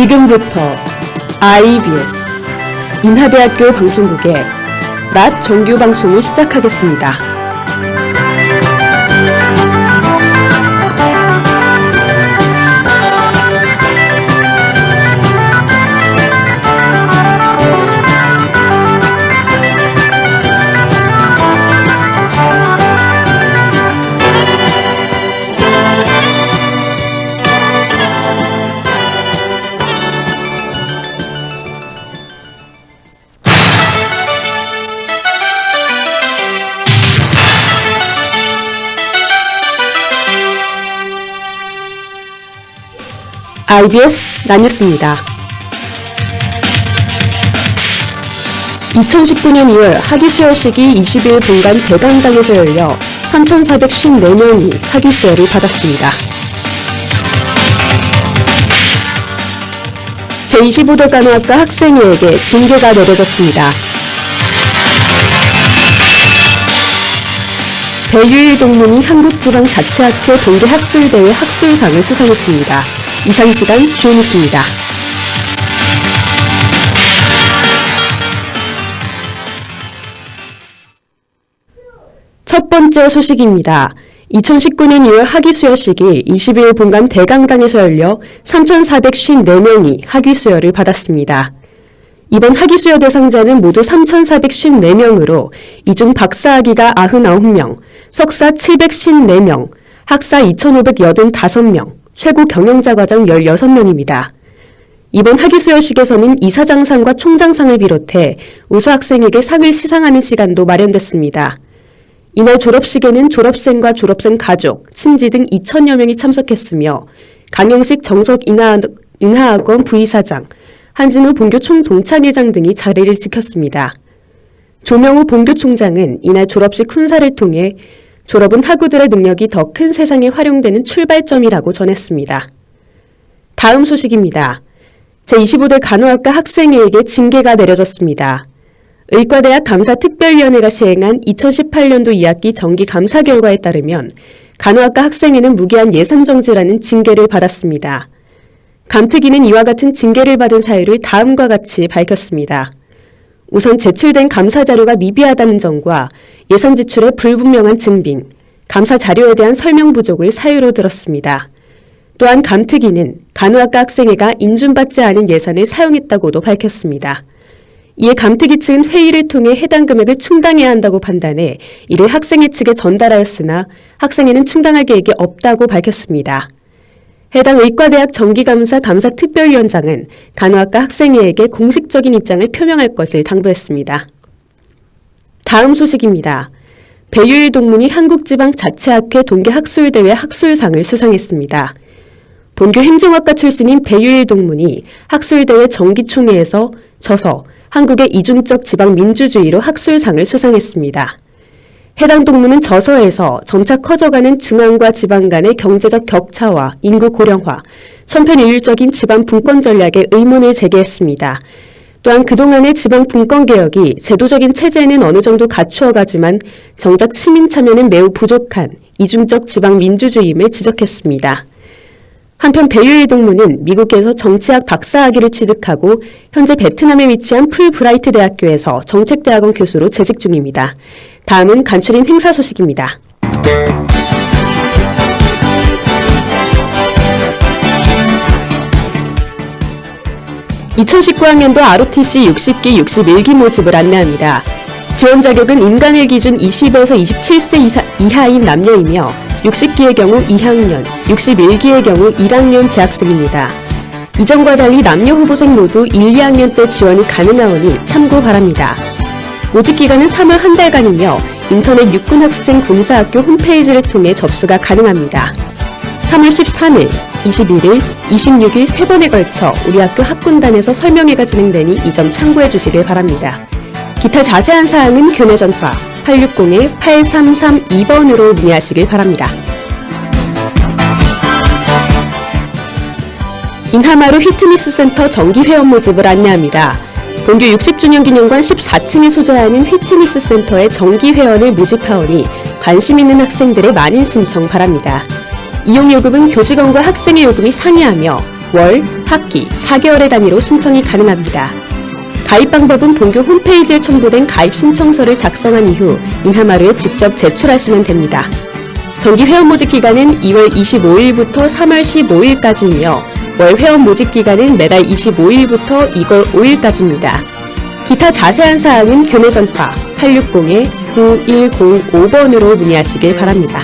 지금부터 IBS 인하대학교 방송국의 낮 정규 방송을 시작하겠습니다. IBS 낮뉴스입니다. 2019년 2월 학위 수여 시기 20일 본관 대강당에서 열려 3,454명이 학위 수여를 받았습니다. 제25대 간호학과 학생회에게 징계가 내려졌습니다. 배유일 동문이 한국지방자치학회 동계학술대회 학술상을 수상했습니다. 이상 시간 주요 뉴스입니다. 첫 번째 소식입니다. 2019년 2월 학위 수여 시기 22일 본관 대강당에서 열려 3,454명이 학위 수여를 받았습니다. 이번 학위 수여 대상자는 모두 3,454명으로 이 중 박사학위가 99명, 석사 754명, 학사 2,585명, 최고 경영자 과정 16명입니다. 이번 학위 수여식에서는 이사장상과 총장상을 비롯해 우수 학생에게 상을 시상하는 시간도 마련됐습니다. 이날 졸업식에는 졸업생과 졸업생 가족, 친지 등 2,000여 명이 참석했으며 강영식 정석 인하학원 부이사장, 한진우 본교 총동창회장 등이 자리를 지켰습니다. 조명우 본교 총장은 이날 졸업식 훈사를 통해 졸업은 학우들의 능력이 더 큰 세상에 활용되는 출발점이라고 전했습니다. 다음 소식입니다. 제25대 간호학과 학생회에게 징계가 내려졌습니다. 의과대학 감사특별위원회가 시행한 2018년도 2학기 정기 감사 결과에 따르면 간호학과 학생회는 무기한 예산정지라는 징계를 받았습니다. 감특위는 이와 같은 징계를 받은 사유를 다음과 같이 밝혔습니다. 우선 제출된 감사 자료가 미비하다는 점과 예산 지출의 불분명한 증빙, 감사 자료에 대한 설명 부족을 사유로 들었습니다. 또한 감특위는 간호학과 학생회가 인준받지 않은 예산을 사용했다고도 밝혔습니다. 이에 감특위 측은 회의를 통해 해당 금액을 충당해야 한다고 판단해 이를 학생회 측에 전달하였으나 학생회는 충당할 계획이 없다고 밝혔습니다. 해당 의과대학 정기감사 감사특별위원장은 간호학과 학생회에게 공식적인 입장을 표명할 것을 당부했습니다. 다음 소식입니다. 배유일 동문이 한국지방자치학회 동계학술대회 학술상을 수상했습니다. 본교 행정학과 출신인 배유일 동문이 학술대회 정기총회에서 저서 한국의 이중적 지방민주주의로 학술상을 수상했습니다. 해당 동문은 저서에서 점차 커져가는 중앙과 지방 간의 경제적 격차와 인구 고령화, 천편일률적인 지방 분권 전략에 의문을 제기했습니다. 또한 그동안의 지방 분권 개혁이 제도적인 체제는 어느 정도 갖추어가지만 정작 시민 참여는 매우 부족한 이중적 지방 민주주의임을 지적했습니다. 한편 배유일 동문은 미국에서 정치학 박사학위를 취득하고 현재 베트남에 위치한 풀브라이트 대학교에서 정책대학원 교수로 재직 중입니다. 다음은 간추린 행사 소식입니다. 2019학년도 ROTC 60기 61기 모집을 안내합니다. 지원 자격은 인간일 기준 20에서 27세 이하인 남녀이며 60기의 경우 2학년, 61기의 경우 1학년 재학생입니다. 이전과 달리 남녀 후보생 모두 1, 2학년 때 지원이 가능하오니 참고 바랍니다. 모집 기간은 3월 한 달간이며 인터넷 육군학생 군사학교 홈페이지를 통해 접수가 가능합니다. 3월 13일, 21일, 26일 3번에 걸쳐 우리 학교 학군단에서 설명회가 진행되니 이 점 참고해 주시길 바랍니다. 기타 자세한 사항은 교내 전화 860-8332번으로 문의하시길 바랍니다. 인하마루 휘트니스 센터 정기 회원 모집을 안내합니다. 본교 60주년 기념관 14층에 소재하는 휘트니스 센터의 정기 회원을 모집하오니 관심 있는 학생들의 많은 신청 바랍니다. 이용 요금은 교직원과 학생의 요금이 상이하며 월, 학기 4개월의 단위로 신청이 가능합니다. 가입 방법은 본교 홈페이지에 첨부된 가입 신청서를 작성한 이후 인하마루에 직접 제출하시면 됩니다. 정기 회원 모집 기간은 2월 25일부터 3월 15일까지이며 월 회원 모집 기간은 매달 25일부터 2월 5일까지입니다. 기타 자세한 사항은 교내 전화 860-9105번으로 문의하시길 바랍니다.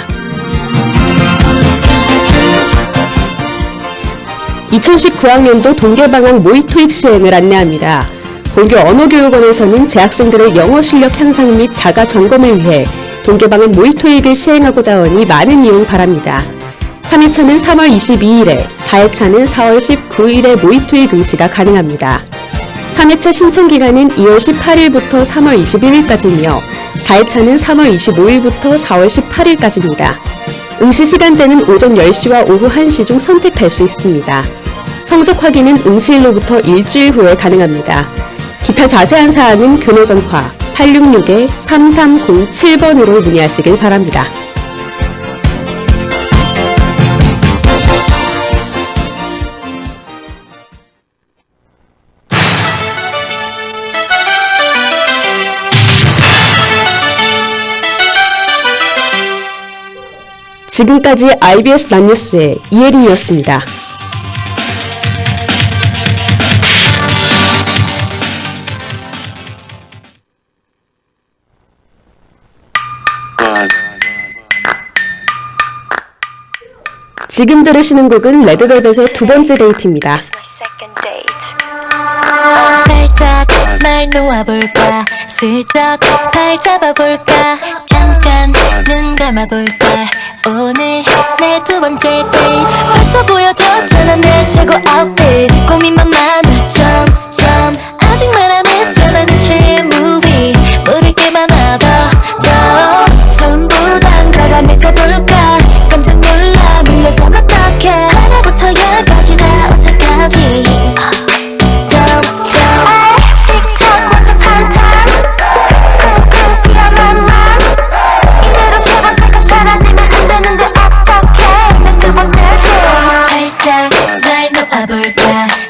2019학년도 동계방학 모의 토익 시행을 안내합니다. 본교 언어교육원에서는 재학생들의 영어 실력 향상 및 자가 점검을 위해 동계방학 모의 토익을 시행하고자 하니 많은 이용 바랍니다. 3회차는 3월 22일에, 4회차는 4월 19일에 모의 토익 응시가 가능합니다. 3회차 신청 기간은 2월 18일부터 3월 21일까지이며 4회차는 3월 25일부터 4월 18일까지입니다. 응시 시간대는 오전 10시와 오후 1시 중 선택할 수 있습니다. 성적 확인은 응시일로부터 일주일 후에 가능합니다. 기타 자세한 사항은 교내 전화 866-3307번으로 문의하시길 바랍니다. 지금까지 IBS 낫뉴스의 이혜린이었습니다. 지금 들으시는 곡은 레드벨벳의 두 번째 데이트입니다. 살짝 말 놓아볼까 슬쩍 발 잡아볼까 잠깐 눈 감아볼까 오늘 내 두 번째 데이트 벌써 보여줬잖아 내 최고 아웃핏 고민만 많아 점점 아직 말 안 했잖아 내 최애 무비 모를 게 많아 더 처음보단 과감해져볼까 깜짝 놀라 밀려서면 어떡해 하나부터 열까지 다 어색하지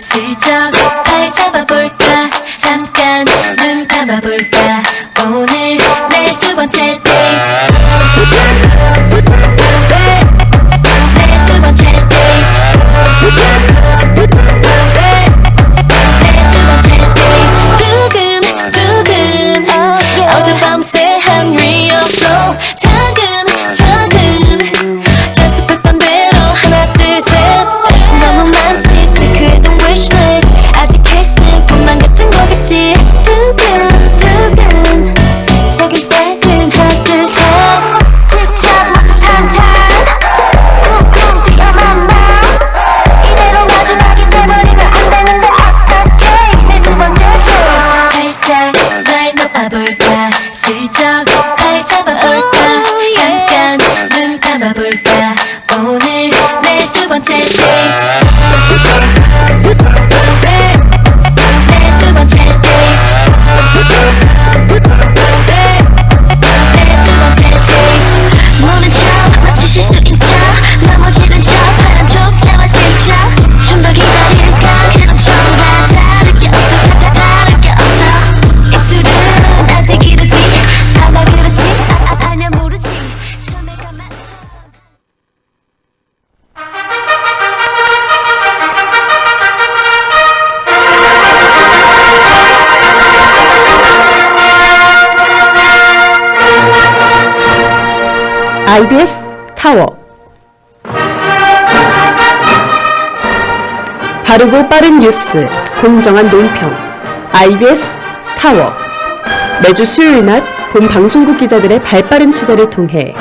슬쩍 발 잡아볼까 잠깐 눈 감아볼까 오늘 내 두 번째 데이트 내 두 번째 데이트 내 두 번째 데이트 두근두근 어젯밤새 한 리허설 작은 연습했던 대로 하나 둘 셋 너무 많지 체크해둔 wishlist 아직 키스는 꿈만 같은 거겠지 두근두근 차근차근 하나 둘 셋 틱탁 맞춰 탄탄 쿵쿵 뛰어만 맘 이대로 마지막이 돼버리면 안 되는데 어떡해 내 두 번째 데이트 살짝 날 놓아볼까 슬쩍 발 잡아볼까 잠깐 눈 감아볼까 오늘 내 두 번째 데이트 IBS 타워 바르고 빠른 뉴스, 공정한 논평 IBS 타워 매주 수요일 낮 본 방송국 기자들의 발빠른 취재를 통해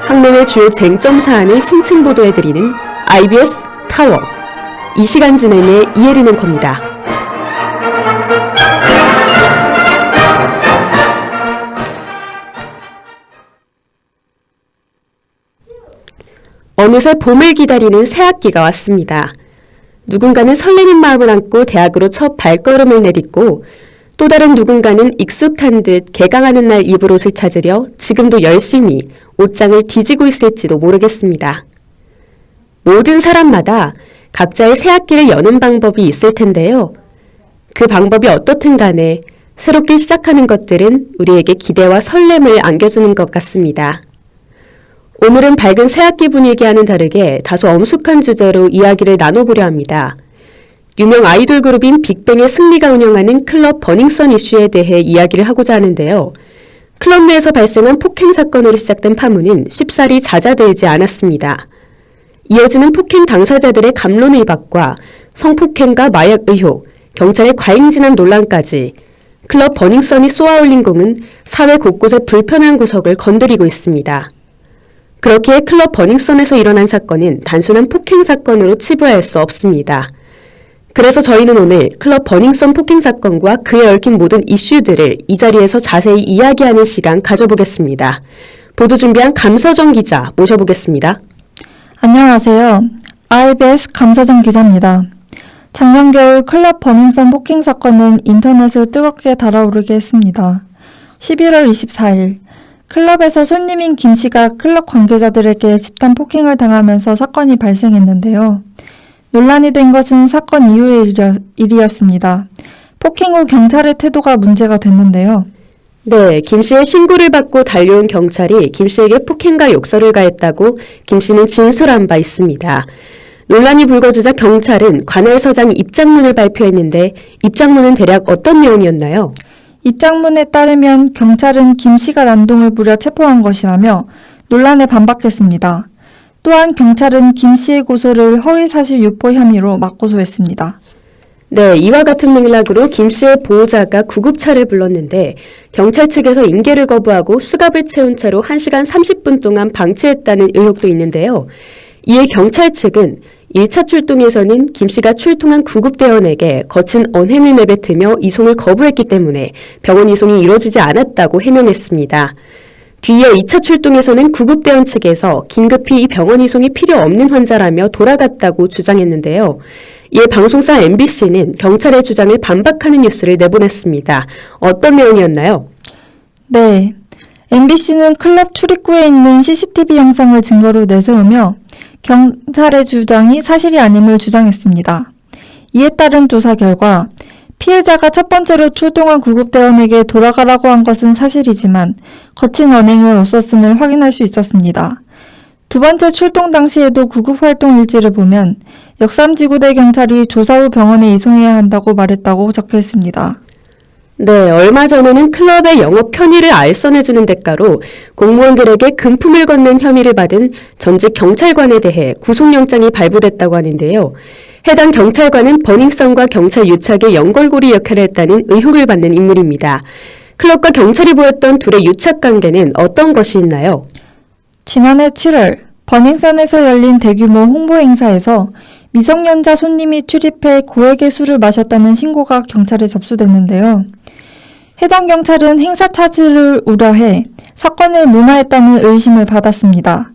학내외 주요 쟁점 사안을 심층 보도해드리는 IBS 타워 이 시간 진행의 이혜린 앵커입니다. 어느새 봄을 기다리는 새학기가 왔습니다. 누군가는 설레는 마음을 안고 대학으로 첫 발걸음을 내딛고 또 다른 누군가는 익숙한 듯 개강하는 날 입을 옷을 찾으려 지금도 열심히 옷장을 뒤지고 있을지도 모르겠습니다. 모든 사람마다 각자의 새 학기를 여는 방법이 있을 텐데요. 그 방법이 어떻든 간에 새롭게 시작하는 것들은 우리에게 기대와 설렘을 안겨주는 것 같습니다. 오늘은 밝은 새학기 분위기와는 다르게 다소 엄숙한 주제로 이야기를 나눠보려 합니다. 유명 아이돌 그룹인 빅뱅의 승리가 운영하는 클럽 버닝썬 이슈에 대해 이야기를 하고자 하는데요. 클럽 내에서 발생한 폭행 사건으로 시작된 파문은 쉽사리 잦아들지 않았습니다. 이어지는 폭행 당사자들의 감론 일박과 성폭행과 마약 의혹, 경찰의 과잉진압 논란까지 클럽 버닝썬이 쏘아올린 공은 사회 곳곳의 불편한 구석을 건드리고 있습니다. 그렇기에 클럽 버닝썬에서 일어난 사건은 단순한 폭행 사건으로 치부할 수 없습니다. 그래서 저희는 오늘 클럽 버닝썬 폭행 사건과 그에 얽힌 모든 이슈들을 이 자리에서 자세히 이야기하는 시간 가져보겠습니다. 보도 준비한 감서정 기자 모셔보겠습니다. 안녕하세요. IBS 감서정 기자입니다. 작년 겨울 클럽 버닝썬 폭행 사건은 인터넷을 뜨겁게 달아오르게 했습니다. 11월 24일 클럽에서 손님인 김 씨가 클럽 관계자들에게 집단 폭행을 당하면서 사건이 발생했는데요. 논란이 된 것은 사건 이후의 일이었습니다. 폭행 후 경찰의 태도가 문제가 됐는데요. 네, 김 씨의 신고를 받고 달려온 경찰이 김 씨에게 폭행과 욕설을 가했다고 김 씨는 진술한 바 있습니다. 논란이 불거지자 경찰은 관할서장 입장문을 발표했는데 입장문은 대략 어떤 내용이었나요? 입장문에 따르면 경찰은 김 씨가 난동을 부려 체포한 것이라며 논란에 반박했습니다. 또한 경찰은 김 씨의 고소를 허위사실 유포 혐의로 맞고소했습니다. 네, 이와 같은 맥락으로 김 씨의 보호자가 구급차를 불렀는데 경찰 측에서 인계를 거부하고 수갑을 채운 채로 1시간 30분 동안 방치했다는 의혹도 있는데요. 이에 경찰 측은 1차 출동에서는 김 씨가 출동한 구급대원에게 거친 언행을 내뱉으며 이송을 거부했기 때문에 병원 이송이 이루어지지 않았다고 해명했습니다. 뒤이어 2차 출동에서는 구급대원 측에서 긴급히 이 병원 이송이 필요 없는 환자라며 돌아갔다고 주장했는데요. 이에 방송사 MBC는 경찰의 주장을 반박하는 뉴스를 내보냈습니다. 어떤 내용이었나요? 네, MBC는 클럽 출입구에 있는 CCTV 영상을 증거로 내세우며 경찰의 주장이 사실이 아님을 주장했습니다. 이에 따른 조사 결과 피해자가 첫 번째로 출동한 구급대원에게 돌아가라고 한 것은 사실이지만 거친 언행은 없었음을 확인할 수 있었습니다. 두 번째 출동 당시에도 구급활동 일지를 보면 역삼지구대 경찰이 조사 후 병원에 이송해야 한다고 말했다고 적혀 있습니다. 네, 얼마 전에는 클럽의 영업 편의를 알선해주는 대가로 공무원들에게 금품을 건넨 혐의를 받은 전직 경찰관에 대해 구속영장이 발부됐다고 하는데요. 해당 경찰관은 버닝썬과 경찰 유착의 연결고리 역할을 했다는 의혹을 받는 인물입니다. 클럽과 경찰이 보였던 둘의 유착 관계는 어떤 것이 있나요? 지난해 7월 버닝썬에서 열린 대규모 홍보 행사에서 미성년자 손님이 출입해 고액의 술을 마셨다는 신고가 경찰에 접수됐는데요. 해당 경찰은 행사 차질을 우려해 사건을 무마했다는 의심을 받았습니다.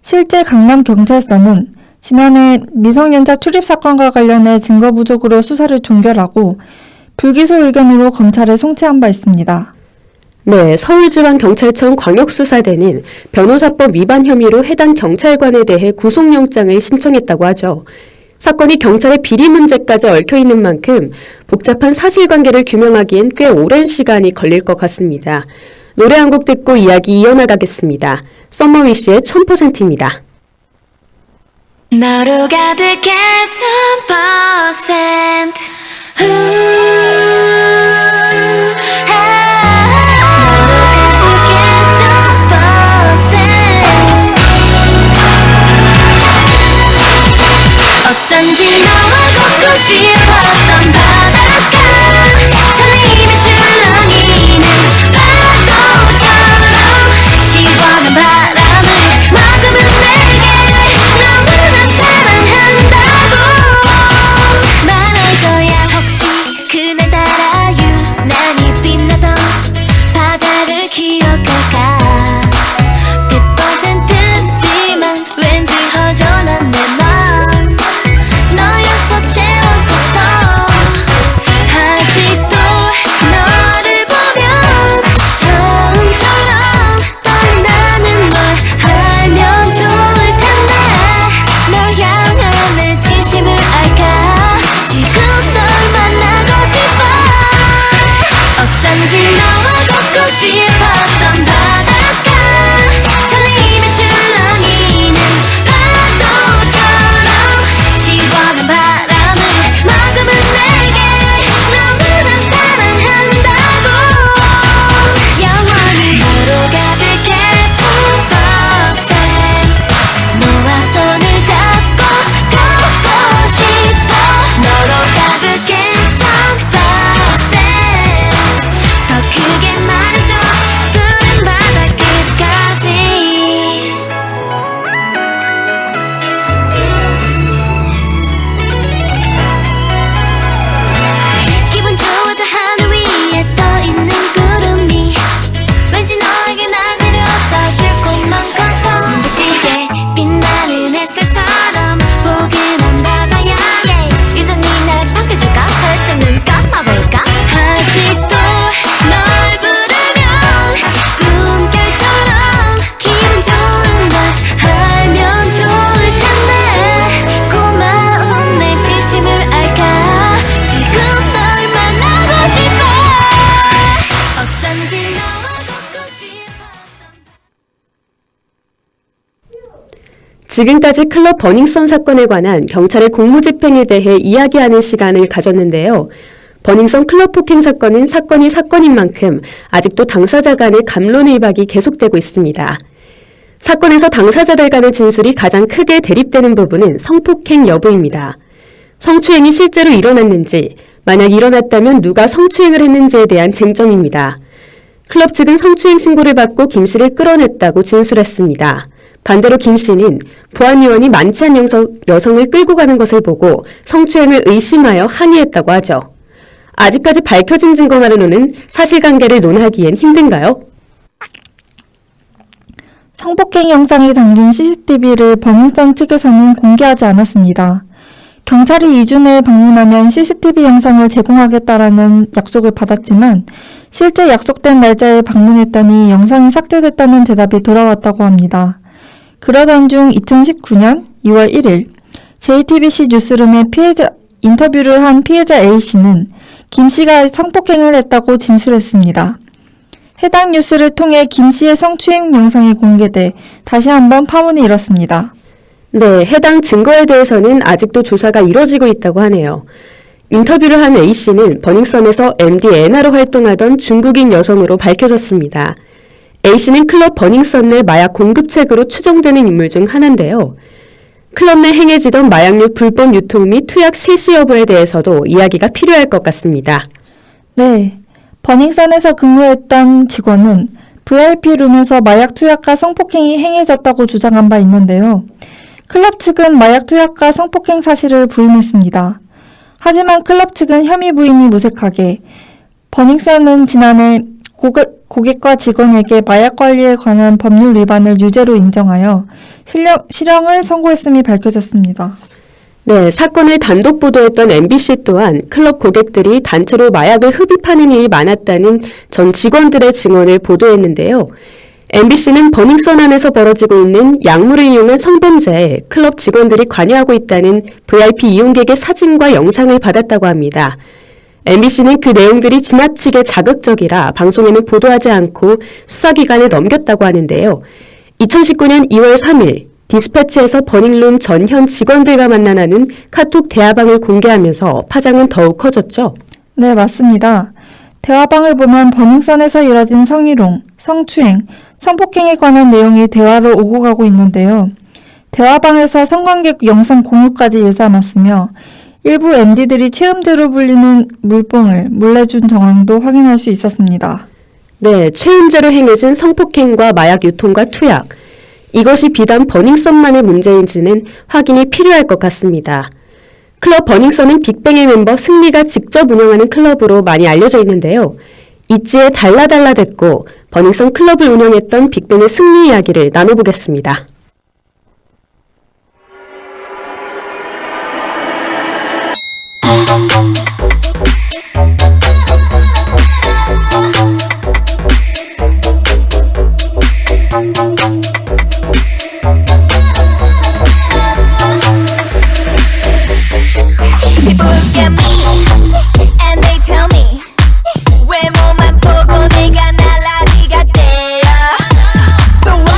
실제 강남경찰서는 지난해 미성년자 출입 사건과 관련해 증거 부족으로 수사를 종결하고 불기소 의견으로 검찰에 송치한 바 있습니다. 네, 서울지방경찰청 광역수사대는 변호사법 위반 혐의로 해당 경찰관에 대해 구속영장을 신청했다고 하죠. 사건이 경찰의 비리 문제까지 얽혀있는 만큼 복잡한 사실관계를 규명하기엔 꽤 오랜 시간이 걸릴 것 같습니다. 노래 한 곡 듣고 이야기 이어나가겠습니다. 썸머위시의 1000%입니다. 너로 가득해 1000% 어쩐지 너와 걷고 싶었던 바닷가 설레이는 출렁이는 파도처럼 시원한 바람을 머금은 내게 너무나 난 사랑한다고 말할 거야 혹시 그날 따라 you 지금까지 클럽 버닝썬 사건에 관한 경찰의 공무집행에 대해 이야기하는 시간을 가졌는데요. 버닝썬 클럽 폭행 사건은 사건이 사건인 만큼 아직도 당사자 간의 갑론을박이 계속되고 있습니다. 사건에서 당사자들 간의 진술이 가장 크게 대립되는 부분은 성폭행 여부입니다. 성추행이 실제로 일어났는지, 만약 일어났다면 누가 성추행을 했는지에 대한 쟁점입니다. 클럽 측은 성추행 신고를 받고 김 씨를 끌어냈다고 진술했습니다. 반대로 김 씨는 보안 요원이 많지 않은 여성을 끌고 가는 것을 보고 성추행을 의심하여 항의했다고 하죠. 아직까지 밝혀진 증거만으로는 사실관계를 논하기엔 힘든가요? 성폭행 영상이 담긴 CCTV를 버닝썬 측에서는 공개하지 않았습니다. 경찰이 2주 내에 방문하면 CCTV 영상을 제공하겠다라는 약속을 받았지만 실제 약속된 날짜에 방문했더니 영상이 삭제됐다는 대답이 돌아왔다고 합니다. 그러던 중 2019년 2월 1일 JTBC 뉴스룸에 인터뷰를 한 피해자 A씨는 김 씨가 성폭행을 했다고 진술했습니다. 해당 뉴스를 통해 김 씨의 성추행 영상이 공개돼 다시 한번 파문이 일었습니다. 네, 해당 증거에 대해서는 아직도 조사가 이뤄지고 있다고 하네요. 인터뷰를 한 A씨는 버닝썬에서 MDNA로 활동하던 중국인 여성으로 밝혀졌습니다. A씨는 클럽 버닝썬 내 마약 공급책으로 추정되는 인물 중 하나인데요. 클럽 내 행해지던 마약류 불법 유통 및 투약 실시 여부에 대해서도 이야기가 필요할 것 같습니다. 네, 버닝썬에서 근무했던 직원은 VIP룸에서 마약 투약과 성폭행이 행해졌다고 주장한 바 있는데요. 클럽 측은 마약 투약과 성폭행 사실을 부인했습니다. 하지만 클럽 측은 혐의 부인이 무색하게 버닝썬은 지난해 고객과 직원에게 마약 관리에 관한 법률 위반을 유죄로 인정하여 실형을 선고했음이 밝혀졌습니다. 네, 사건을 단독 보도했던 MBC 또한 클럽 고객들이 단체로 마약을 흡입하는 일이 많았다는 전 직원들의 증언을 보도했는데요. MBC는 버닝썬 안에서 벌어지고 있는 약물을 이용한 성범죄에 클럽 직원들이 관여하고 있다는 VIP 이용객의 사진과 영상을 받았다고 합니다. MBC는 그 내용들이 지나치게 자극적이라 방송에는 보도하지 않고 수사기관에 넘겼다고 하는데요. 2019년 2월 3일 디스패치에서 버닝룸 전현 직원들과 만나는 카톡 대화방을 공개하면서 파장은 더욱 커졌죠. 네, 맞습니다. 대화방을 보면 버닝썬에서 이뤄진 성희롱, 성추행, 성폭행에 관한 내용이 대화로 오고 가고 있는데요. 대화방에서 성관계 영상 공유까지 일삼았으며 일부 MD들이 체음제로 불리는 물뽕을 몰래 준 정황도 확인할 수 있었습니다. 네, 체음제로 행해진 성폭행과 마약 유통과 투약. 이것이 비단 버닝썬만의 문제인지는 확인이 필요할 것 같습니다. 클럽 버닝썬은 빅뱅의 멤버 승리가 직접 운영하는 클럽으로 많이 알려져 있는데요. 있지에 달라달라댔고 버닝썬 클럽을 운영했던 빅뱅의 승리 이야기를 나눠보겠습니다. People look at me and they tell me 외모만 보고 내가 날라리 같대요. So what?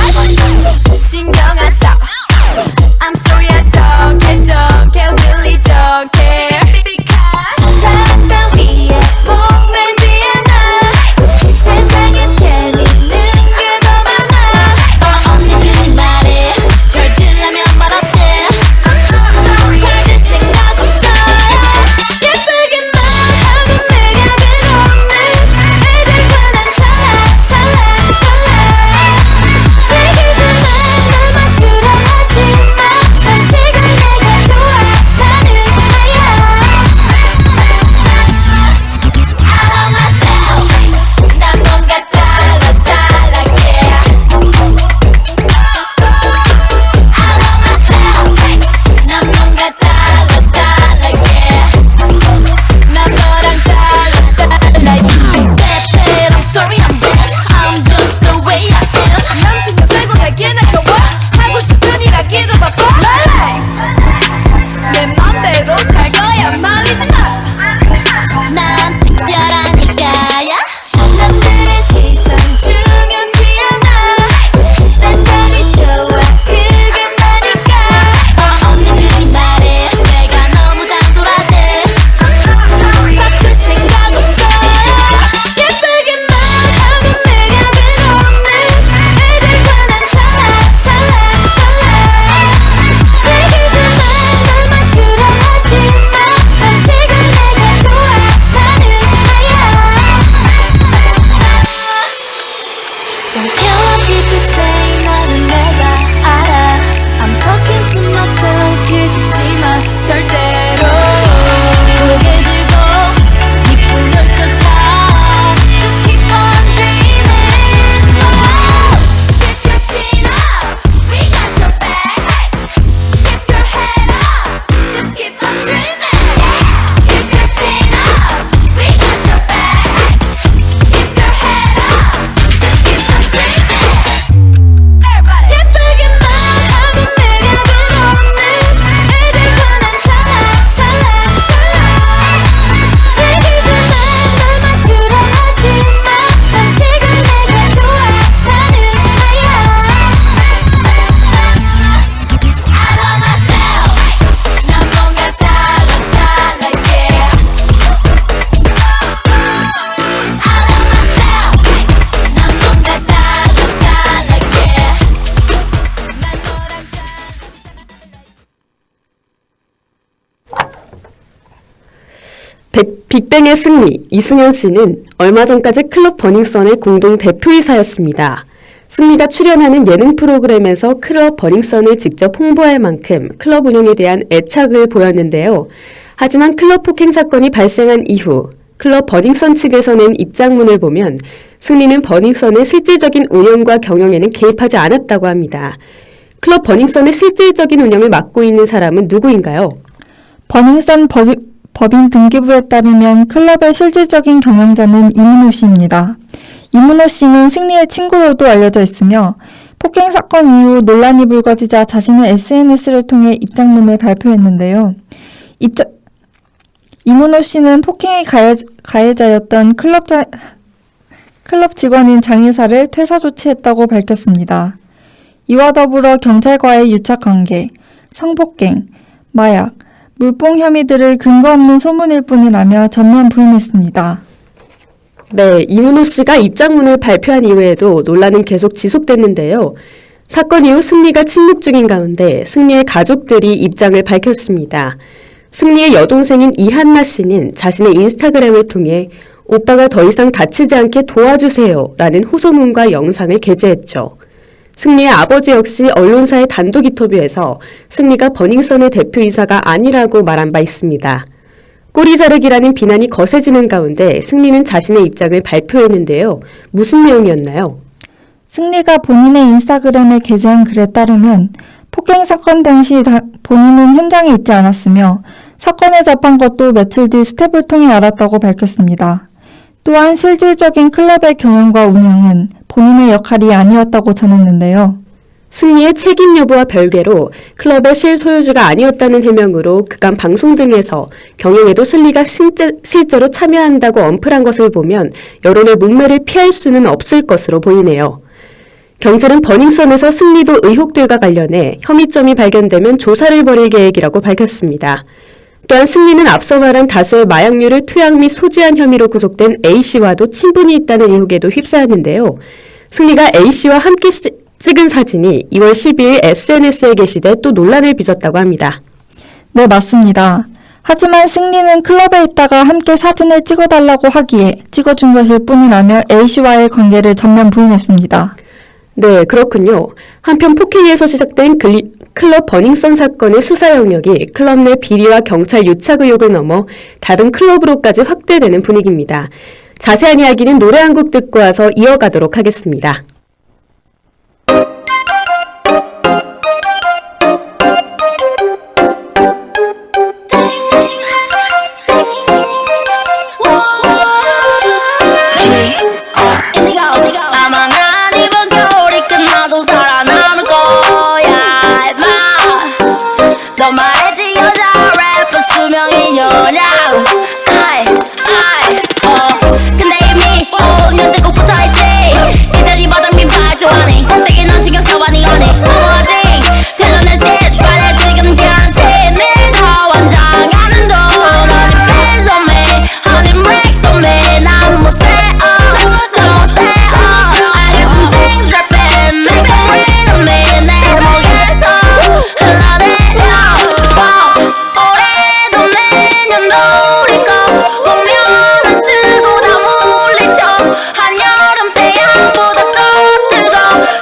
빅뱅의 승리, 이승현 씨는 얼마 전까지 클럽 버닝썬의 공동 대표이사였습니다. 승리가 출연하는 예능 프로그램에서 클럽 버닝썬을 직접 홍보할 만큼 클럽 운영에 대한 애착을 보였는데요. 하지만 클럽 폭행 사건이 발생한 이후 클럽 버닝썬 측에서 낸 입장문을 보면 승리는 버닝썬의 실질적인 운영과 경영에는 개입하지 않았다고 합니다. 클럽 버닝썬의 실질적인 운영을 맡고 있는 사람은 누구인가요? 버닝썬 법인 등기부에 따르면 클럽의 실질적인 경영자는 이문호 씨입니다. 이문호 씨는 승리의 친구로도 알려져 있으며 폭행 사건 이후 논란이 불거지자 자신의 SNS를 통해 입장문을 발표했는데요. 이문호 씨는 폭행의 가해자였던 클럽 직원인 장의사를 퇴사 조치했다고 밝혔습니다. 이와 더불어 경찰과의 유착관계, 성폭행, 마약, 물뽕 혐의들을 근거 없는 소문일 뿐이라며 전면 부인했습니다. 네, 이문호 씨가 입장문을 발표한 이후에도 논란은 계속 지속됐는데요. 사건 이후 승리가 침묵 중인 가운데 승리의 가족들이 입장을 밝혔습니다. 승리의 여동생인 이한나 씨는 자신의 인스타그램을 통해 오빠가 더 이상 다치지 않게 도와주세요 라는 호소문과 영상을 게재했죠. 승리의 아버지 역시 언론사의 단독 인터뷰에서 승리가 버닝썬의 대표이사가 아니라고 말한 바 있습니다. 꼬리 자르기라는 비난이 거세지는 가운데 승리는 자신의 입장을 발표했는데요. 무슨 내용이었나요? 승리가 본인의 인스타그램에 게재한 글에 따르면 폭행 사건 당시 본인은 현장에 있지 않았으며 사건을 접한 것도 며칠 뒤 스텝을 통해 알았다고 밝혔습니다. 또한 실질적인 클럽의 경영과 운영은 본인의 역할이 아니었다고 전했는데요. 승리의 책임 여부와 별개로 클럽의 실소유주가 아니었다는 해명으로 그간 방송 등에서 경영에도 승리가 실제로 참여한다고 언플한 것을 보면 여론의 문매를 피할 수는 없을 것으로 보이네요. 경찰은 버닝썬에서 승리도 의혹들과 관련해 혐의점이 발견되면 조사를 벌일 계획이라고 밝혔습니다. 또한 승리는 앞서 말한 다수의 마약류를 투약 및 소지한 혐의로 구속된 A씨와도 친분이 있다는 의혹에도 휩싸였는데요. 승리가 A씨와 함께 찍은 사진이 2월 12일 SNS에 게시돼 또 논란을 빚었다고 합니다. 네, 맞습니다. 하지만 승리는 클럽에 있다가 함께 사진을 찍어달라고 하기에 찍어준 것일 뿐이라며 A씨와의 관계를 전면 부인했습니다. 네, 그렇군요. 한편 폭행에서 시작된 클럽 버닝썬 사건의 수사 영역이 클럽 내 비리와 경찰 유착 의혹을 넘어 다른 클럽으로까지 확대되는 분위기입니다. 자세한 이야기는 노래 한 곡 듣고 와서 이어가도록 하겠습니다. 아마 난 이번 겨울이 끝나도 살아남을 거야 너 말했지 여자 래퍼 수명인 여자고 근데 이미 5년 전 꼭 붙어있지 이들이 바닥민 발도 안해 되게 넌 신경 써봐니 안해 소모하지 telling the shit 빨리 지금 guarantee 내가 완장하는 돈 honey bands on me honey racks on me 난 못해 I got some things rapping make them rain on me 내 목에서 흘러내려 올해도 내년도 우리 거 보면 쓰고 다 물리쳐 한여름 태양보다 더 뜨거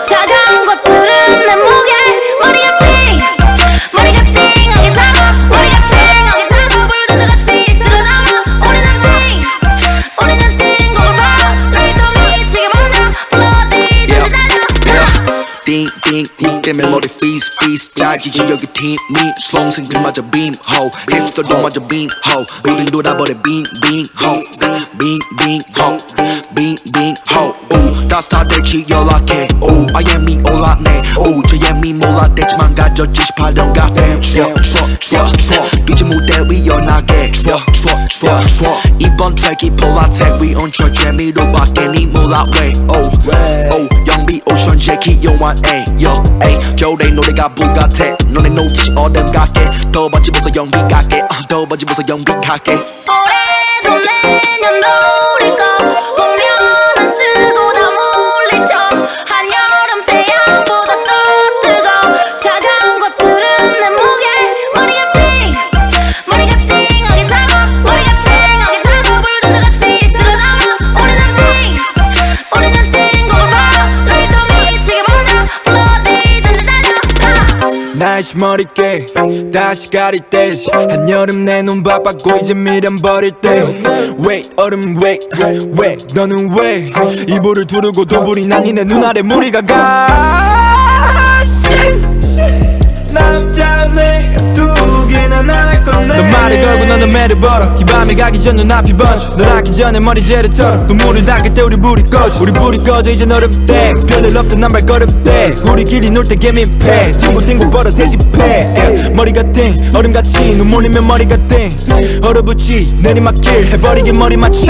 차가운 것들은 내 목에 머리가 띵하게 잡아 머리가 띵하게 잡아 불도저같이 쓸어담아 우리는 띵곡을 봐 둘이도 미치게 만나 어디든지 달려 띵띵띵 때문에 머리 feast 자기 지역의 팀이 수험생들마저 빔호 힙스터들마저 빔호 우린 돌아버려 빙빙호 다시 다 될지 연락해 I am me 올랐네 저 예미 몰랐대지만 가졌지 18년 같네 삐지 무대 위 연하게 이번 트랙이 폴라텍 We on track 재미로밖에 니 몰라 왜 영비 오션 제키 요한 겨울에 노래가 불같아 너네 노티지 어댐 같게 더 번지면서 연비 같게 더 번지면서 연비 같게 올해도 내년도 우리 거 보면 쓰고 다 물리쳐 한여름 태양보다 더 뜨거 차가운 것들은 내 목에 머리가 띵하게 잡아 머리가 띵하게 다시 머릿게 다시 가릴 때지 한여름 내 눈 바빠고 이제 미련 버릴 때 Wait 얼음 wait 왜 너는 왜 이불을 두르고 도불이 난 니네 눈 아래 무리가 가 남자네 두 개는 안 할 건데 너 말을 걸고 너는 매를 벌어 이 밤에 가기 전 눈앞이 번져 널 하기 전에 머리채를 털어 눈물을 닦을 때 우리 불이 꺼져 우리 불이 꺼져 이제 너름 때 별일 없던 난 발걸음 때 우리끼리 놀 때 개민폐 띵고띵고 벌어 새집회 머리가 띵 얼음같이 눈 몰리면 머리가 띵 얼어붙지 내리막길 해버리긴 머리 맞추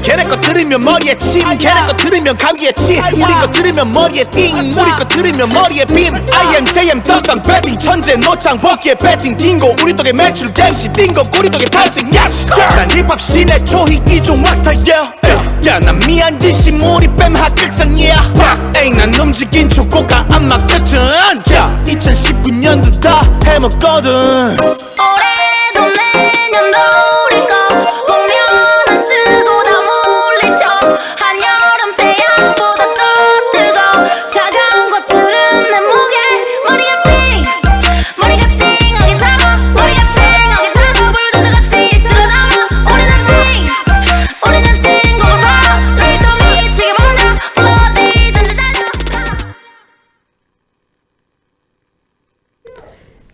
걔네 거 들으면 머리에 침 걔네 거 들으면 감기에 침 우리 거 들으면 머리에 띵 우리 거 들으면 머리에 빔 IMJM 더상 배팅 천재 노창 버기에 배팅 띵고 우리 덕에 매출 갱시 띵고 우리 덕에 탈승 야시 난 힙합 신의 초희 이종 왁스타 야난 미안 진심 우리 뺨 하극상 에이 난 움직인 축구가 안 맞거든 야 2019년도 다 해먹거든 올해도 내년도 우리 거 복면은 쓰고 다 물리쳐 한여름 태양보다 더 뜨거 차가운 것들은 내 목에 머리가 띵하게 잡아 머리가 띵하게 잡아 불도저같이 쓸어담아 우리는 띵곡을 봐 우리도 미치게 보냐 어디든지 달려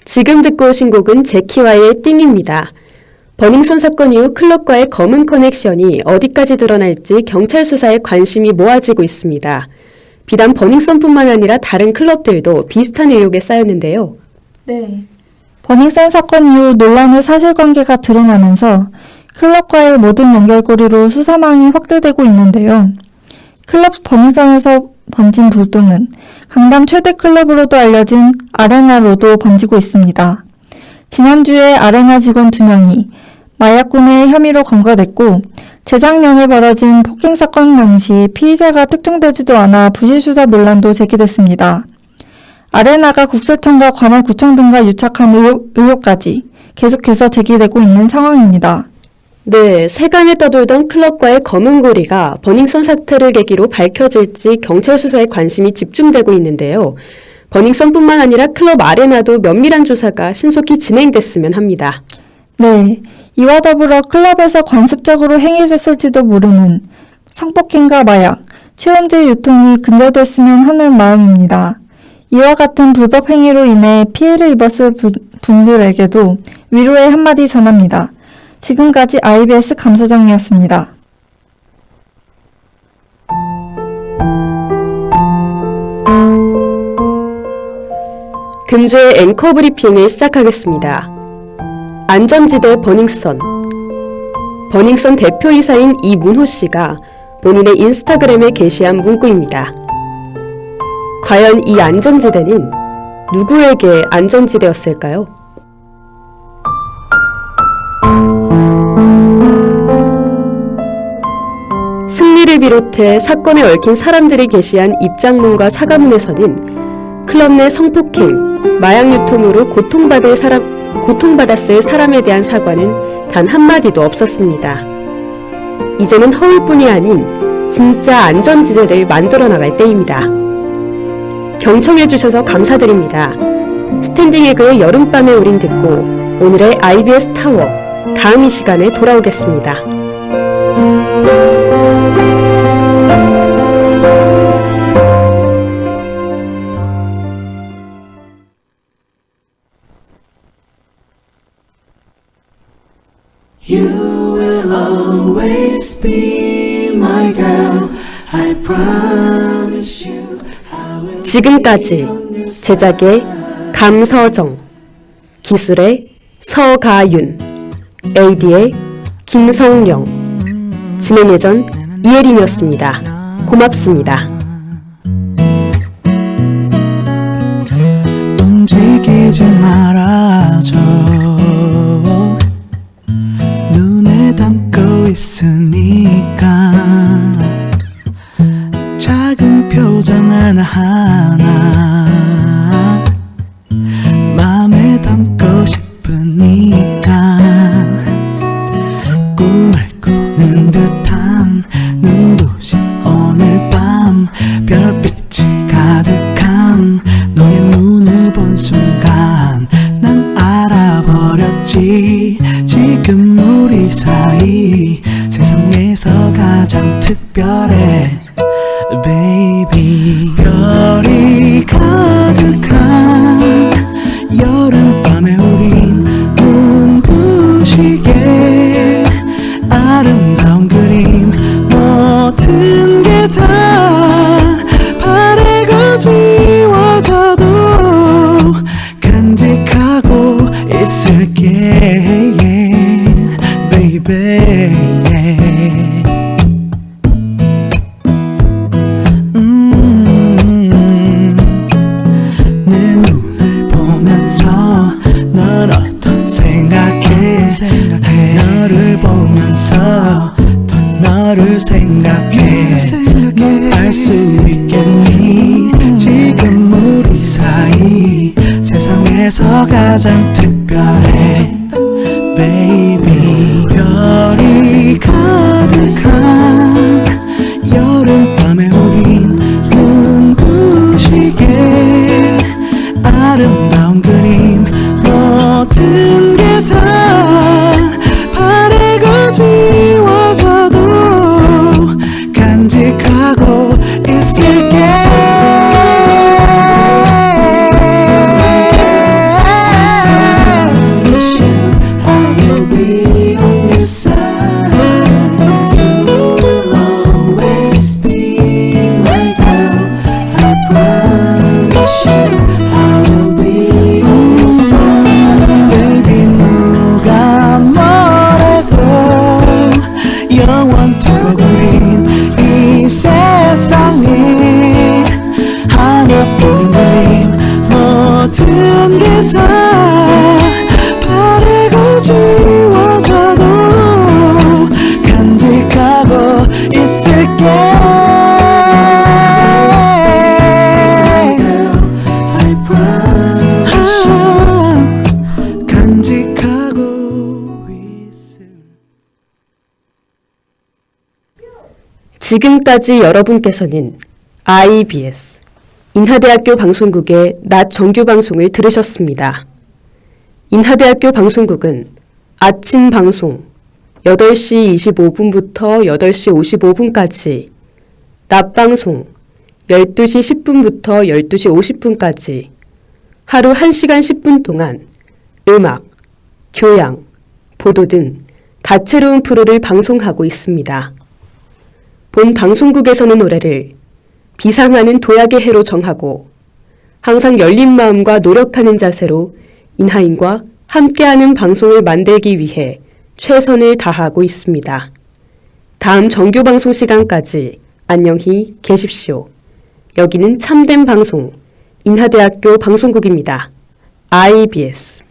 지금 듣고 오신 곡은 제키와의 띵입니다. 버닝썬 사건 이후 클럽과의 검은 커넥션이 어디까지 드러날지 경찰 수사에 관심이 모아지고 있습니다. 비단 버닝썬뿐만 아니라 다른 클럽들도 비슷한 의혹에 쌓였는데요. 네. 버닝썬 사건 이후 논란의 사실관계가 드러나면서 클럽과의 모든 연결고리로 수사망이 확대되고 있는데요. 클럽 버닝썬에서 번진 불똥은 강남 최대 클럽으로도 알려진 아레나로도 번지고 있습니다. 지난주에 아레나 직원 2명이 마약 구매 혐의로 검거됐고 재작년에 벌어진 폭행 사건 당시 피의자가 특정되지도 않아 부실수사 논란도 제기됐습니다. 아레나가 국세청과 관할구청 등과 유착한 의혹까지 계속해서 제기되고 있는 상황입니다. 네, 세간에 떠돌던 클럽과의 검은 고리가 버닝썬 사태를 계기로 밝혀질지 경찰 수사에 관심이 집중되고 있는데요. 버닝썬뿐만 아니라 클럽 아레나도 면밀한 조사가 신속히 진행됐으면 합니다. 네, 이와 더불어 클럽에서 관습적으로 행해졌을지도 모르는 성폭행과 마약, 체험제 유통이 근절됐으면 하는 마음입니다. 이와 같은 불법 행위로 인해 피해를 입었을 분들에게도 위로의 한마디 전합니다. 지금까지 IBS 감서정이었습니다. 금주의 앵커 브리핑을 시작하겠습니다. 안전지대 버닝썬. 버닝썬 대표이사인 이문호 씨가 본인의 인스타그램에 게시한 문구입니다. 과연 이 안전지대는 누구에게 안전지대였을까요? 승리를 비롯해 사건에 얽힌 사람들이 게시한 입장문과 사과문에서는 클럽 내 성폭행, 마약 유통으로 고통받았을 사람에 대한 사과는 단 한마디도 없었습니다. 이제는 허울뿐이 아닌 진짜 안전지대를 만들어 나갈 때입니다. 경청해주셔서 감사드립니다. 스탠딩 에그의 여름밤에 우린 듣고 오늘의 IBS 타워 다음 이 시간에 돌아오겠습니다. You will always be my girl. I promise you. I will 지금까지 제작의 감서정, 기술의 서가윤, AD의 김성령, 진행 예전 이혜림이었습니다. 고맙습니다. 움직이지 말아줘. 눈에 담고 있으니까 작은 표정 하나하나 맘에 담고 싶으니까 꿈을 꾸는 듯한 눈부신 오늘 밤 별빛이 가득한 너의 눈을 본 순간 거지. 지금 우리 사이 세상에서 가장 특별해 baby. 별이 가득한 여름밤에 우린 눈부시게 아름다운 그림 모든 게 다 바래고 지워져도 간직하고 있을게 baby. 내 눈을 보면서 널 어떤 생각해 너를 보면서 더 너를 생각해 알 수 있겠니 지금 우리 사이 세상에서 가장 특별해 baby. 별이 가득한 여름밤에 우린 눈부시게 아름다운 그림 모든 게 다 바래고 지워져도 간직하고 있을게 I will be on your side. You'll always be my girl. I promise you I will be on your side. Baby 누가 뭐래도 영원토록 우린 이 세상에 하나뿐인 그림 모든 게 다 바래고 지워져도 간직하고 있을게 I promise you 간직하고 있을게. 지금까지 여러분께서는 IBS 인하대학교 방송국의 낮 정규 방송을 들으셨습니다. 인하대학교 방송국은 아침 방송 8시 25분부터 8시 55분까지, 낮 방송 12시 10분부터 12시 50분까지 하루 1시간 10분 동안 음악, 교양, 보도 등 다채로운 프로를 방송하고 있습니다. 본 방송국에서는 노래를 비상하는 도약의 해로 정하고 항상 열린 마음과 노력하는 자세로 인하인과 함께하는 방송을 만들기 위해 최선을 다하고 있습니다. 다음 정규 방송 시간까지 안녕히 계십시오. 여기는 참된 방송 인하대학교 방송국입니다. IBS